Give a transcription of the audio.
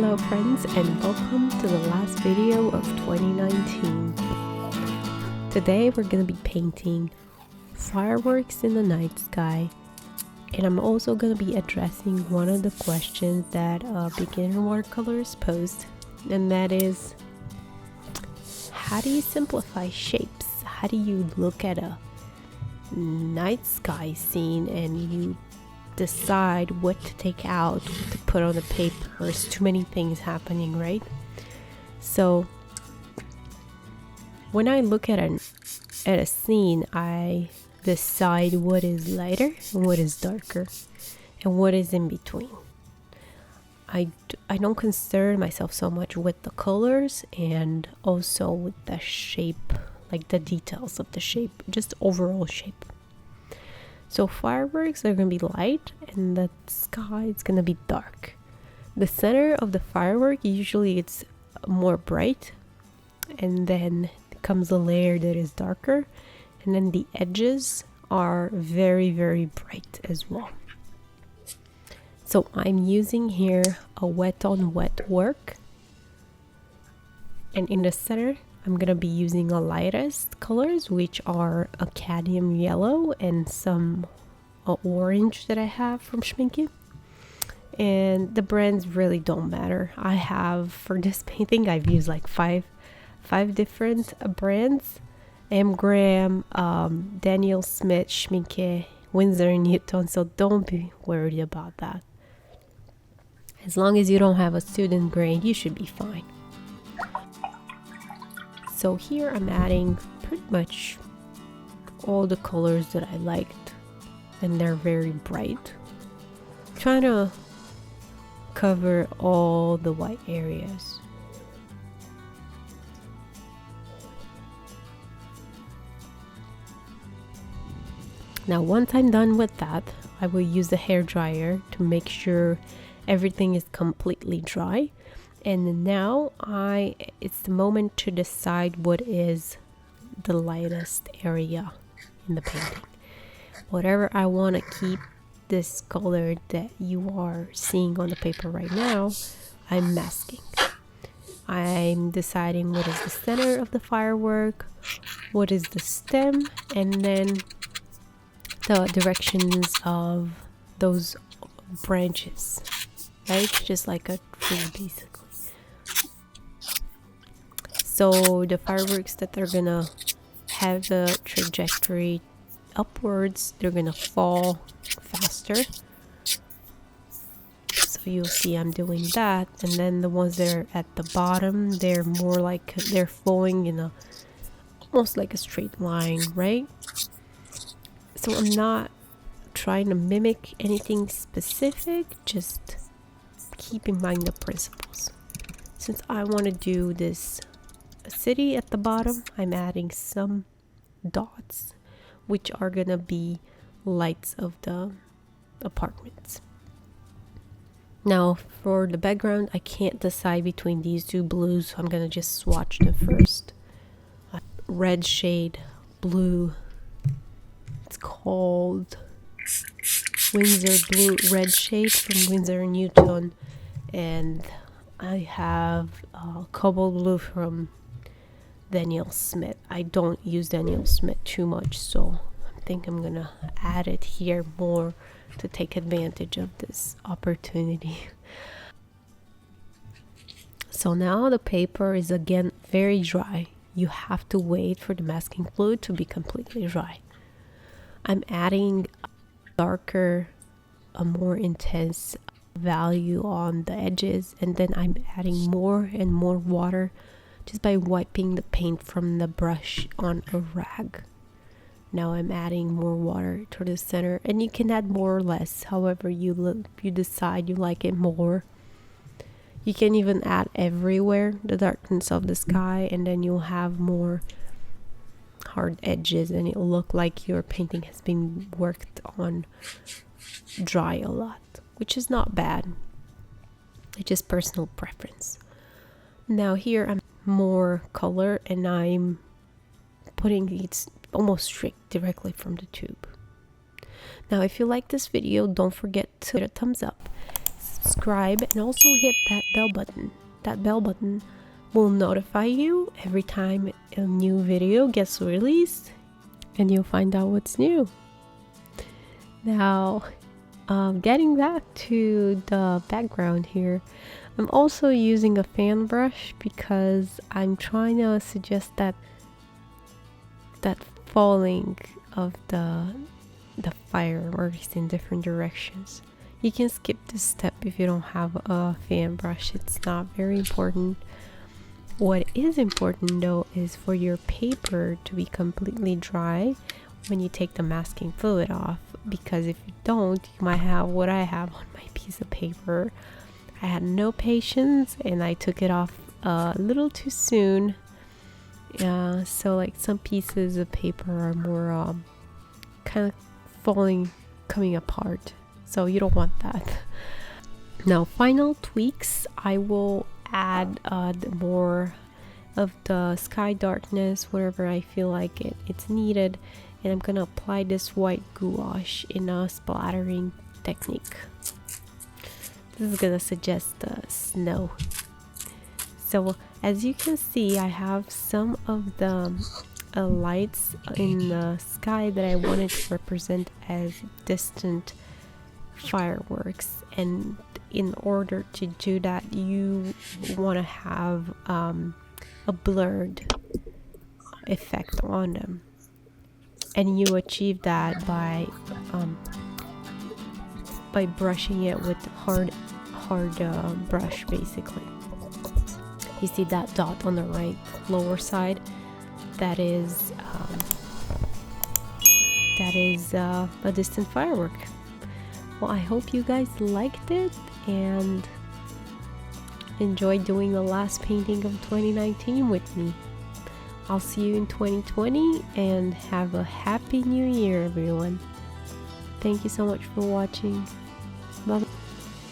Hello friends, and welcome to the last video of 2019. Today we're going to be painting fireworks in the night sky, and I'm also going to be addressing one of the questions that beginner watercolors posed, and that is, how do you simplify shapes? How do you look at a night sky scene and you decide what to take out, what to put on the paper? There's too many things happening, right? So when I look at a scene, I decide what is lighter and what is darker and what is in between. I don't concern myself so much with the colors and also with the shape, like the details of the shape, just overall shape. So fireworks are going to be light and the sky is going to be dark. The center of the firework, usually it's more bright, and then comes a layer that is darker, and then the edges are very, very bright as well. So I'm using here a wet on wet work, and in the center I'm gonna be using the lightest colors, which are a cadmium yellow and some orange that I have from Schminke. And the brands really don't matter. I have, for this painting, I've used like five different brands: M. Graham, Daniel Smith, Schminke, Winsor & Newton. So don't be worried about that. As long as you don't have a student grade, you should be fine. So here I'm adding pretty much all the colors that I liked, and they're very bright. Trying to cover all the white areas. Now once I'm done with that, I will use the hair dryer to make sure everything is completely dry. And now it's the moment to decide what is the lightest area in the painting. Whatever I want to keep this color that you are seeing on the paper right now, I'm masking. I'm deciding what is the center of the firework, what is the stem, and then the directions of those branches, right? Just like a tree, basically. So the fireworks that are gonna have the trajectory upwards, they're gonna fall faster. So you'll see I'm doing that. And then the ones that are at the bottom, they're more like they're flowing in a almost like a straight line, right? So I'm not trying to mimic anything specific, just keep in mind the principles. Since I want to do this city at the bottom, I'm adding some dots, which are gonna be lights of the apartments. Now for the background, I can't decide between these two blues, so I'm gonna just swatch them first. Red shade, blue. It's called Winsor Blue Red Shade from Winsor & Newton, and I have cobalt blue from Daniel Smith. I don't use Daniel Smith too much, so I think I'm gonna add it here more to take advantage of this opportunity. So now the paper is again very dry. You have to wait for the masking fluid to be completely dry. I'm adding a darker, a more intense value on the edges, and then I'm adding more and more water just by wiping the paint from the brush on a rag. Now I'm adding more water to the center, and you can add more or less, however you decide you like it more. You can even add everywhere the darkness of the sky, and then you'll have more hard edges, and it'll look like your painting has been worked on dry a lot, which is not bad. It's just personal preference. Now here I'm more color, and I'm putting it almost straight directly from the tube. Now if you like this video, don't forget to hit a thumbs up, subscribe and also hit that bell button. That bell button will notify you every time a new video gets released, and you'll find out what's new. Now, getting back to the background here, I'm also using a fan brush because I'm trying to suggest that falling of the fireworks in different directions. You can skip this step if you don't have a fan brush. It's not very important. What is important though is for your paper to be completely dry when you take the masking fluid off, because if you don't, you might have what I have on my piece of paper. I had no patience and I took it off a little too soon. So like some pieces of paper are more kind of coming apart, so you don't want that. Now, final tweaks, I will add more of the sky darkness wherever I feel like it's needed, and I'm gonna apply this white gouache in a splattering technique. This is gonna suggest the snow. So as you can see, I have some of the lights in the sky that I wanted to represent as distant fireworks, and in order to do that you want to have a blurred effect on them, and you achieve that by brushing it with hard brush. Basically, you see that dot on the right lower side, that is a distant firework. Well, I hope you guys liked it and enjoyed doing the last painting of 2019 with me. I'll see you in 2020 and have a happy new year, everyone. Thank you so much for watching. Bye.